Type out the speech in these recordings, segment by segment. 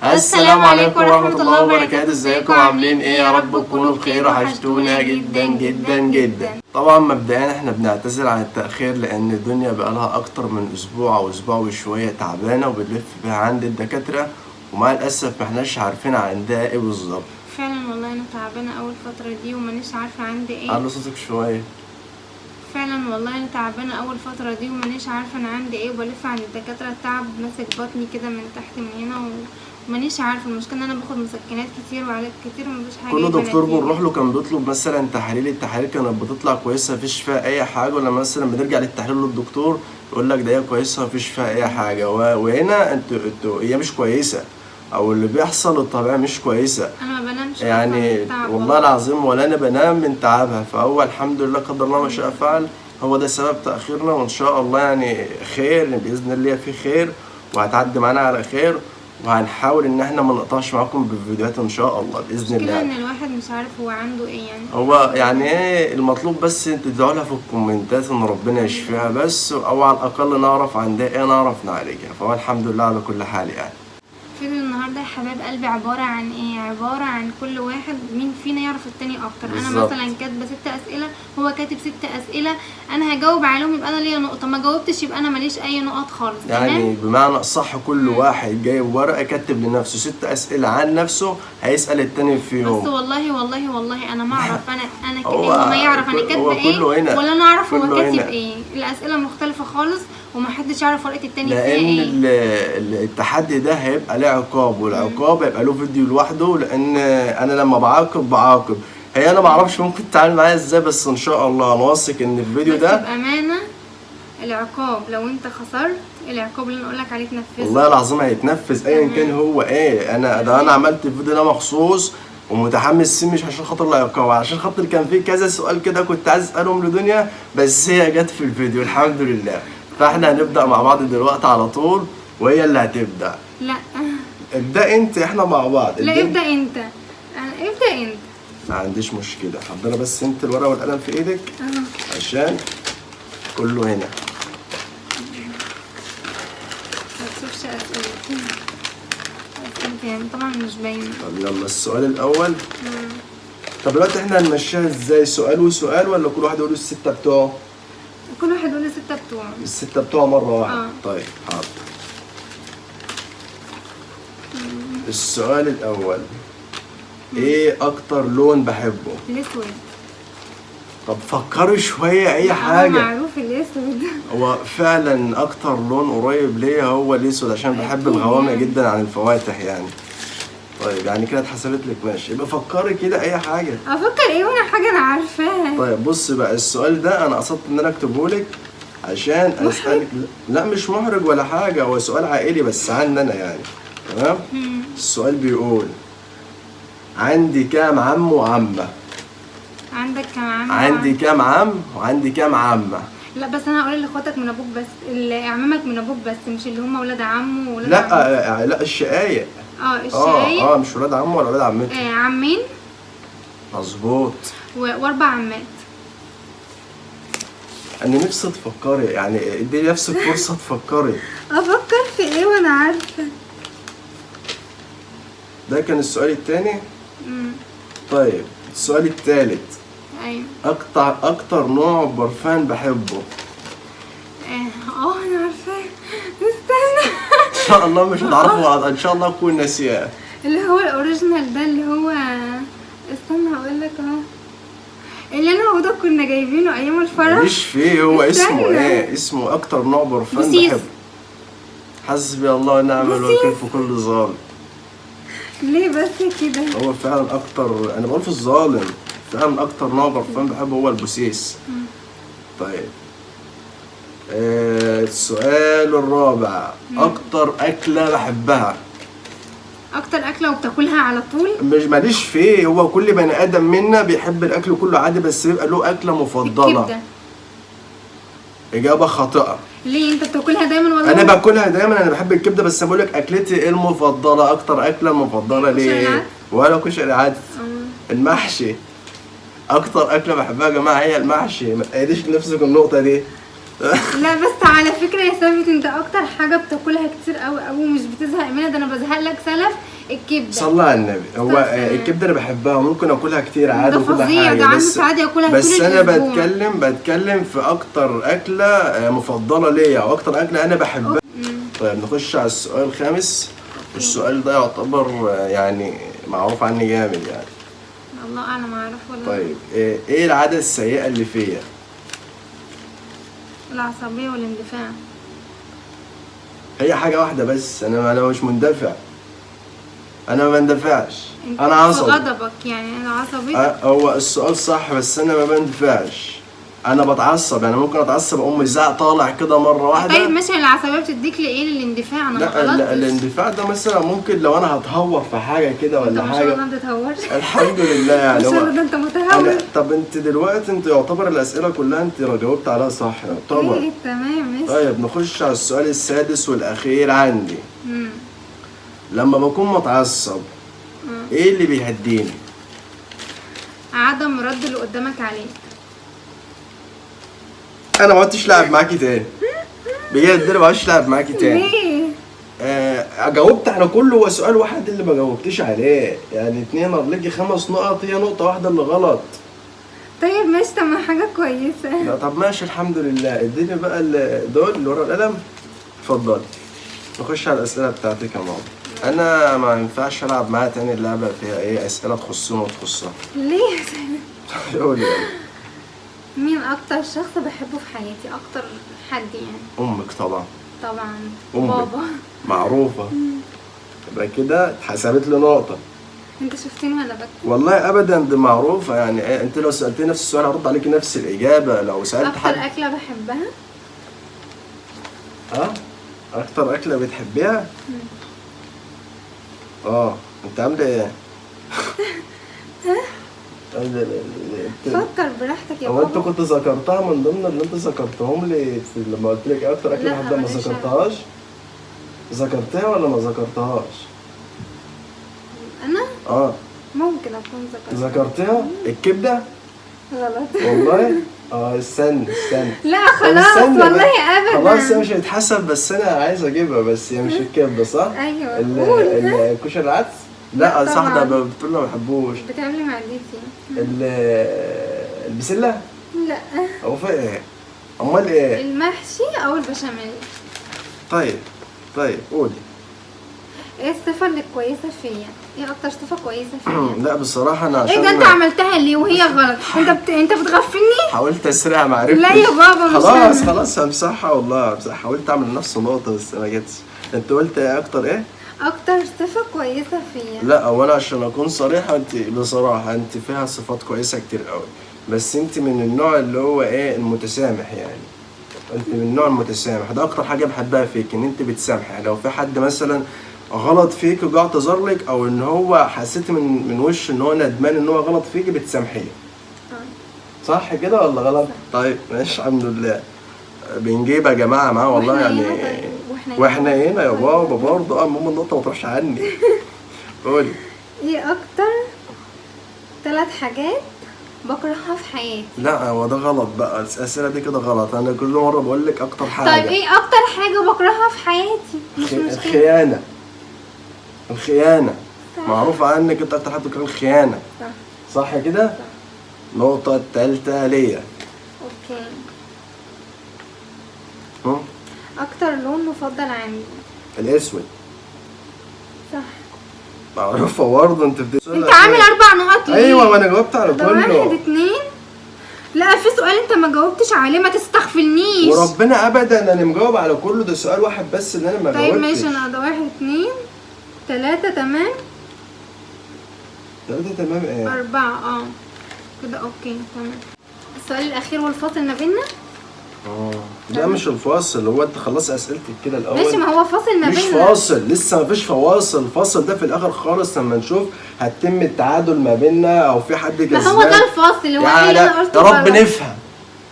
السلام عليكم ورحمة الله وبركاته. ازيكم عاملين ايه؟ يا رب تكونوا بخير، وحشتونا جدا جدا جدا. طبعا مبدئيا احنا بنعتذر عن التأخير لان الدنيا بقالها اكتر من اسبوع او اسبوع وشوية تعبانة وبنلف بيها عند الدكاترة، ومع الاسف محناش عارفين عندها ايه بالظبط. فعلا والله انا تعبانة اول فترة دي ومانيش عارفة عندي ايه. على صوتك شوية. فعلا والله انا تعبانة اول فترة دي ومانيش عارفة انا عندي ايه، وبلف عند الدكاترة التعب ماسك بطني كده من تحت من هنا ومانيش عارفة. المشكلة ان انا باخد مسكنات كتير وعلاج كتير ومفيش حاجة. كل دكتور بنروح له كان بيطلب مثلا تحاليل، التحاليل كانت بتطلع كويسة مفيش فيها اي حاجة، ولا مثلا بنرجع للتحليل للدكتور يقول لك ده هي كويسة مفيش فيها اي حاجة، وهنا انتوا هي مش كويسة او اللي بيحصل الطبيعي مش كويسة. انا ما بنامش يعني والله العظيم ولا انا بنام من تعبها، فهو الحمد لله قدر الله ما شاء فعل، هو ده سبب تأخيرنا. وان شاء الله يعني خير بإذن الله، في خير وهتعدي معانا على خير، وهنحاول ان احنا ما نقطعش معاكم بالفيديوهات ان شاء الله باذن الله. المشكلة ان الواحد مش عارف هو عنده ايه يعني. هو يعني ايه المطلوب؟ بس انت تدعوا لها في الكومنتات ان ربنا يشفيها بس، او على الاقل نعرف عندها ايه، نعرف نعالجها، فهو الحمد لله على كل حال يعني. فيديو النهارده يا حبايب قلبي عبارة عن ايه؟ عبارة عن كل واحد مين فينا يعرف التاني اكتر. بالزبط. انا مثلا كاتبه 6 اسئله، هو كاتب 6 اسئله، انا هجاوب عليهم يبقى انا ليا نقطه، ما جاوبتش يبقى انا ماليش اي نقط خالص. يعني بمعنى اصح كل واحد جايب ورقه كاتب لنفسه 6 اسئله عن نفسه، هيسال التاني فيهم. بس والله انا ما اعرف انا هو ما يعرف انا كاتبه ايه ولا انا اعرف هو كاتب ايه. الاسئله مختلفه خالص ومحدش يعرف ورقه التاني فيها ايه. لان التحدي ده هيبقى له عقاب، والعقاب هيبقى له فيديو لوحده، لان انا لما بعاقب هي انا معرفش ممكن تتعامل معايا ازاي، بس ان شاء الله انا واثق ان الفيديو ده بامانه العقاب لو انت خسرت، العقاب اللي انا اقول لك عليه تنفذه والله العظيم هيتنفذ ايا كان هو ايه. انا عملت الفيديو ده مخصوص ومتحمس فيه، مش عشان خاطر العقاب، عشان خاطر كان فيه كذا سؤال كده كنت عايز اسالهم لدنيا، بس هي جت في الفيديو الحمد لله. فاحنا هنبدا مع بعض دلوقتي على طول، وهي اللي هتبدا. لا ابدا انت، احنا مع بعض. لا ابدا انت، ابدا انت. ما عنديش مشكله، حضري بس انت الورقه والقلم في ايدك عشان كله هنا. ما تشوفش اسئلتي يعني طبعا مش باينه. طب يلا السؤال الاول. طب دلوقتي احنا هنمشيها ازاي؟ سؤال وسؤال ولا كل واحد يقول ال6 بتوعه؟ كل واحد يقول ال6 بتوعه. ال6 بتوعه مره واحده. طيب حاضر. السؤال الاول، ايه اكتر لون بحبه؟ الاسود. طب فكري شويه اي حاجه. معروف الاسود. هو فعلا اكتر لون قريب ليا هو الاسود، عشان بحب الغوامق جدا عن الفواتح يعني. طيب يعني كده اتحسبت لك ماشي، يبقى فكري كده اي حاجه. افكر ايه وانا حاجه انا عارفاها؟ طيب بص بقى، السؤال ده انا قصدت ان انا اكتبه لك عشان اسالك. لا مش محرج ولا حاجه، هو سؤال عائلي بس عني انا يعني. تمام. السؤال بيقول عندي كام عم وعمه؟ عندك كام عم؟ عندي كام عم وعندي كام عمه؟ لا بس انا هقول لاخواتك من ابوك بس، اللي اعمامك من ابوك بس، مش اللي هم ولاد عم وولاد لا لا الشقايق. الشقايق. مش ولاد عم ولا ولاد عمتي. عمين. مظبوط. واربع عمات. انا نفسي تفكري يعني، ادي نفسك فرصه تفكري. افكر في ايه وانا عارفه؟ ده كان السؤال الثاني. طيب السؤال الثالث. ايوه. اكتر نوع برفان بحبه؟ انا عارفاه، استنى. ان شاء الله مش هتعرفوا، ان شاء الله اكون ناسياه. اللي هو الاوريجينال ده، اللي هو استنى هقول لك اهو، اللي انا وده كنا جايبينه ايام الفرح. مش فيه، هو اسمه ايه؟ اسمه اكتر نوع برفان بحبه. حسبي الله ونعم الوكيل في كل ظالم. ليه بس كده؟ هو فعلا اكتر، انا بقول في الظالم، فعلا اكتر نوع برفان بحبه هو البوسيس. طيب السؤال الرابع، اكتر اكله بحبها؟ اكتر اكله وبتاكلها على طول؟ مش ماليش فيه، هو كل بني ادم منا بيحب الاكل كله عادي، بس بيبقى له اكله مفضله. الكبده. اجابه خاطئه. ليه انت بتاكلها دايما ولا؟ انا باكلها دايما، انا بحب الكبده، بس بقول لك اكلتي المفضله، اكتر اكله مفضله ليه؟ ولا كشري عدس. المحشي اكتر اكله بحبها يا جماعه، هي المحشي، ما تقيديش نفسك النقطه دي. لا بس على فكره يا ثابت، انت اكتر حاجه بتاكلها كتير قوي قوي ومش بتزهق منها، ده انا بزهق لك سلف الكبده. صلى على النبي. هو الكبده انا بحبها وممكن اكلها كتير عادي وكل حاجه، ده عنده سعاده ياكلها طول بس انا الأسبوع. بتكلم في اكتر اكله مفضله ليا او اكتر اكله انا بحبها. طيب نخش على السؤال الخامس. السؤال ده يعتبر يعني معروف عني جامد يعني. الله اعلم اعرف ولا. طيب ايه العاده السيئه اللي فيا؟ العصبيه والاندفاع. هي حاجه واحده بس، انا مش مندفع، انا ما بندفعش، انا عصبي. غضبك يعني انا عصبي. هو السؤال صح بس انا ما بندفعش، انا بتعصب يعني ممكن اتعصب اقوم زعق طالع كده مره واحده. طيب ماشي، العصبيه بتديك لايه؟ للاندفاع. انا ما غلطتش. لا الاندفاع ده مثلا ممكن لو انا هتهور في حاجه كده ولا ما حاجه. شاء الله ما بتتهورش. الحمد لله يعني. ما شاء الله ده انت متهور. طب انت دلوقتي يعتبر الاسئله كلها انت جاوبت عليها صح يعتبر. ايه تمام ماشي. طيب نخش على السؤال السادس والاخير عندي. لما بكون متعصب ايه اللي بيهديني؟ عدم رد اللي قدامك عليك. انا ما عدتش لعب معاكي تاني بجد، انا ما عدتش لعب معاكي تاني. ليه؟ جاوبت على كله، هو سؤال واحد اللي ما جاوبتش عليه يعني 2 هتلاقي 5 نقط، هي نقطة واحدة اللي غلط. طيب ماشي، طب ما حاجة كويسة. لا طب ماشي الحمد لله. اديني بقى دول اللي ورا القلم. اتفضل نخش على الأسئلة بتاعتك يا ماما. أنا ما ينفعش ألعب معاها تاني، اللعبة فيها إيه أسئلة تخصنا وتخصها. ليه؟ قولي مين أكتر شخص بحبه في حياتي؟ أكتر حد يعني؟ أمك طبعا. طبعا. أمك بابا معروفة. يبقى كده اتحسبت لي نقطة. انت شفتني وانا بكتب؟ والله ابدا دي معروفه يعني. انت لو سالتني نفس السؤال هرد عليكي نفس الاجابه. لو سالت حد اكتر اكله بحبها؟ اكتر اكله بتحبيها؟ انت عامله ايه؟ فكر براحتك يا هو بابا. انت كنت ذكرتها من ضمن اللي انت ذكرتهم لي لما قلت لك اكتر اكله بحبها؟ ما ذكرتهاش؟ ذكرتها ولا ما ذكرتهاش؟ انا ممكن اكون ذكرتها. الكبده؟ غلط والله. استنى لا خلاص والله ابدا. خلاص مش هيتحسب، بس انا عايز اجيبها. بس هي مش الكبده صح؟ ايوه. الكشري العدس؟ لا صح، ده بتقول ما بحبوش. بتعملي معدتي. البسله؟ لا. هو في ايه؟ امال ايه؟ المحشي او البشاميل. طيب قولي. ايه الصفه اللي كويسه فيا؟ ايه اكتر صفه كويسه فيا؟ لا بصراحه انا عشان ايه ده انت عملتها لي وهي غلط؟ انت بتغفلني؟ حاولت اسرع ما عرفتش. لا يا بابا مش خلاص همسحها والله همسحها. حاولت اعمل نفس النقطه بس ما جتش. انت قلت ايه اكتر ايه؟ اكتر صفه كويسه فيا. لا وانا عشان اكون صريحه، انت بصراحه انت فيها صفات كويسه كتير قوي، بس انت من النوع اللي هو ايه المتسامح يعني. انت من النوع المتسامح، ده اكتر حاجه بحبها فيك، ان انت بتسامحي. لو في حد مثلا غلط فيك وجا اعتذر لك او ان هو حسيت من وش ان هو ندمان ان هو غلط فيك بتسامحيه. صح كده ولا غلط؟ طيب ماشي الحمد لله. بنجيب يا جماعه معاه والله يعني. واحنا هنا يا بابا برضه المهم النقطه ما تروحش عني. قولي. ايه اكتر 3 حاجات بكرهها في حياتي؟ لا هو ده غلط بقى، الاسئله دي كده غلط. انا كل مره بقول لك اكتر حاجه. طيب ايه اكتر حاجه بكرهها في حياتي؟ مش مشكله. الخيانه. معروف عنك انت اكتر حد بتكره الخيانه. صح كده؟ صح. النقطه الثالثه ليا. اوكي. اكتر لون مفضل عندي؟ الاسود. صح. معروفه برضه. انت عامل 4 نقط ليه؟ ايوه ما انا جاوبت على كله. 1 2. لا في سؤال انت ما جاوبتش عليه، ما تستغفلنيش وربنا ابدا. انا مجاوب على كله، ده سؤال واحد بس اللي انا ما جاوبتش. طيب ماشي، انا ده 1 2 3 تمام. 3 تمام ايه؟ 4 كده اوكي تمام. السؤال الاخير والفاصل ما بيننا. لا مش الفاصل، هو انت خلصت اسئلتك كده الاول. ماشي، ما هو فاصل ما بيننا. مش فاصل، لسه ما فيش فواصل. الفاصل ده في الاخر خالص لما نشوف هتتم التعادل ما بيننا او في حد كسبان. ما هو ده الفاصل. هو ايه اللي انا قلته؟ يا رب نفهم.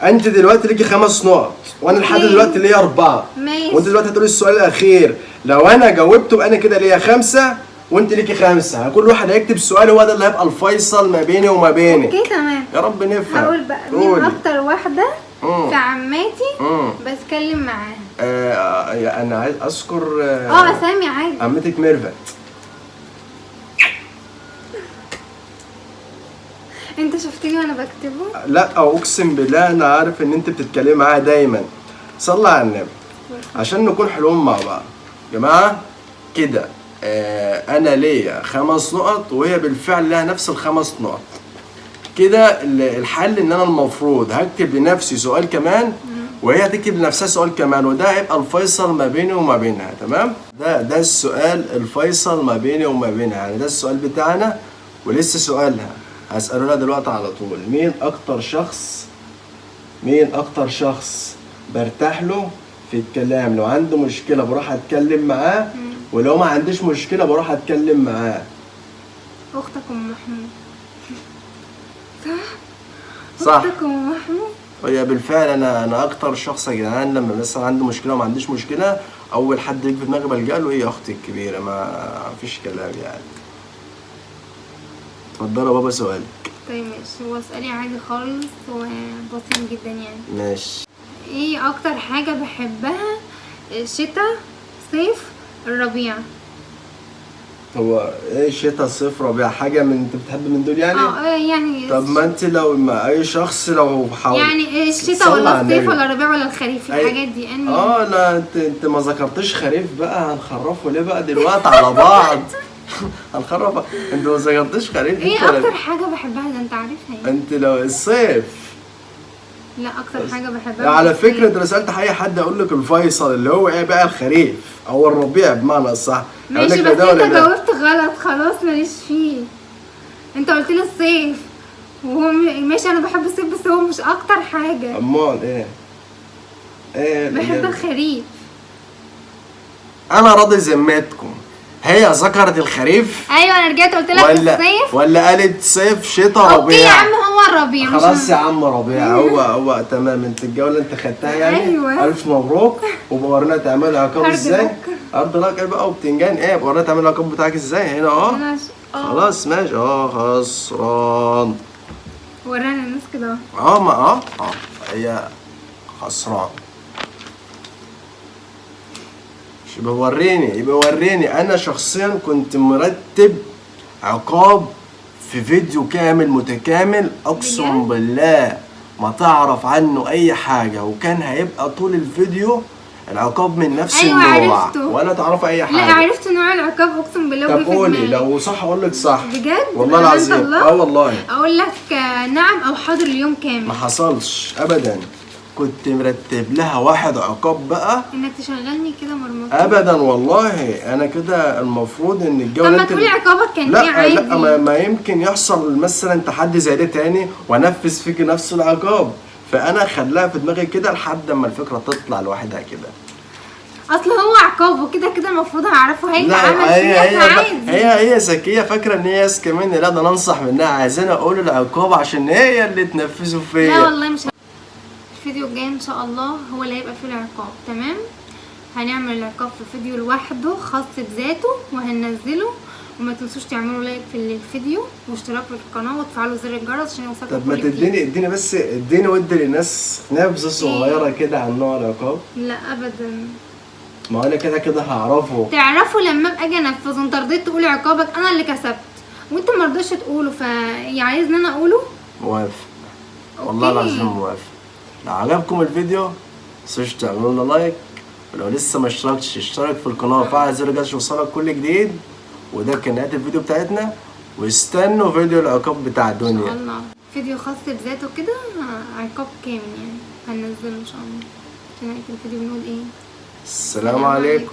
انت دلوقتي ليكي 5 نقط وانا لحد دلوقتي ليا 4. ماشي. وانت دلوقتي هتقولي السؤال الاخير. لو انا جاوبته يبقى انا كده ليا 5 وانت ليكي 5. كل واحد هيكتب السؤال، هو ده اللي هيبقى الفيصل ما بيني وما بينك. اوكي تمام. يا رب نفهم. هقول بقى مين اكتر واحده في عماتي بتكلم معاها؟ انا عايز اذكر اسامي عادي. عمتك ميرفت. انت شفتني وانا بكتبه؟ لا اقسم بالله انا عارف ان انت بتتكلمي معايا دايما. صلى على النبي عشان نكون حلوين مع بعض يا جماعه كده. انا ليا 5 نقط وهي بالفعل لها نفس ال5 نقط. كده الحل ان انا المفروض هكتب لنفسي سؤال كمان وهي هتكتب لنفسها سؤال كمان، وده هيبقى الفيصل ما بيني وما بينها. تمام؟ ده السؤال الفيصل ما بيني وما بينها، يعني ده السؤال بتاعنا ولسه سؤالها هسأله لها دلوقتي على طول. مين اكتر شخص برتاح له في الكلام؟ لو عنده مشكلة بروح اتكلم معاه، ولو ما عنديش مشكلة بروح اتكلم معاه. اختك ام محمود. صح؟ اختك ام محمود. هي بالفعل انا اكتر شخص يا جدعان لما مثلا عندي مشكله وما عنديش مشكله اول حد يجي في دماغي بلجأ له هي اختي الكبيره، ما فيش كلام يعني. اتفضلي يا بابا سؤالك. طيب ماشي، هو سؤالي عادي خالص وبسيط جدا يعني. ماشي. ايه اكتر حاجه بحبها؟ الشتاء، صيف، الربيع. هو ايه شتاء صيف ربيع؟ حاجه من انت بتحب من دول يعني؟ يعني. طب ما انت لو ما اي شخص لو حاول يعني الشتاء ولا الصيف ولا الربيع ولا الخريف الحاجات دي يعني. لا انت ما ذكرتش خريف بقى، هنخرفه ليه بقى دلوقتي على بعض؟ هنخرف. انت ما ذكرتش خريف. ايه اكتر حاجه بحبها؟ ده انت عارفها يعني. انت لو الصيف. لا اكتر حاجه بحبها على فكره انت لو سالت اي حد اقول لك الفيصل اللي هو ايه بقى الخريف او الربيع بمعنى الصح. ماشي بس انت جاوبت غلط خلاص ماليش فيه. انت قلت لي الصيف وهو ماشي، انا بحب الصيف بس هو مش اكتر حاجه. امال ايه بحب الخريف. انا راضي ذمتكم، هي ذكرت الخريف. ايوه انا رجعت قلت لك الصيف ولا قالت صيف شتاء ربيع؟ اوكي يا عم هو الربيع. خلاص يا عم ربيع. هو تمام. انت الجوله انت خدتها يعني. أيوة. الف مبروك. وبورينا تعمل عقاب ازاي. ارض لك ايه بقى وبتنجان ايه. بورينا تعمل العقاب بتاعك ازاي هنا خلاص ماشي. خسران. ورانا الناس كده ما هي خسران. يبقى وريني. انا شخصيا كنت مرتب عقاب في فيديو كامل متكامل اقسم بالله ما تعرف عنه اي حاجه، وكان هيبقى طول الفيديو العقاب من نفس النوع ولا تعرف اي حاجه. لا عرفت نوع العقاب اقسم بالله. طب قولي لو صح اقول لك صح بجد والله العظيم. والله اقول لك نعم او حاضر اليوم كامل. ما حصلش ابدا. كنت مرتب لها واحد عقاب بقى انك تشغلني كده مرمطه. ابدا والله انا كده المفروض ان الجوله. طب ما تقولي عقابك كان ايه عادي. لا ما يمكن يحصل مثلا تحدي زي ده تاني وانفذ فيك نفس العقاب، فانا خلاها في دماغي كده لحد اما الفكره تطلع لوحدها كده. اصل هو عقابه كده المفروض هعرفه هيتعمل فيها عادي. هي ذكيه فاكره ان هي اذكى مني. لا ده انا انصح منها، عايزين اقول العقاب عشان هي اللي تنفذه فيا. لا والله مش الفيديو الجاي ان شاء الله هو اللي هيبقى فيه العقاب. تمام؟ هنعمل العقاب في فيديو لوحده خاص بذاته وهننزله. وما تنسوش تعملوا لايك في الفيديو واشتراك في القناه وتفعلوا زر الجرس عشان يوصلكم. طب ما اديني بس ودي للناس نبذه صغيره كده عن نوع العقاب. لا ابدا. ما انا كده هعرفه. تعرفوا لما ابقى اجي انفذه. انت رضيت تقولي عقابك انا اللي كسبت وانت ما رضيتش تقوله، عايزني انا اقوله. موافق والله العظيم موافق. لو عجبكم الفيديو متنسوش تعملوا لنا لايك، ولو لسه ما اشتركتش اشترك في القناه وفعل زر الجرس يوصلك كل جديد. وده كان نهايه الفيديو بتاعتنا، واستنوا فيديو العقاب بتاع دنيا ان شاء الله. فيديو خاص بذاته كده عقاب كامل يعني هننزله ان شاء الله. في نهايه الفيديو بنقول ايه؟ السلام عليكم.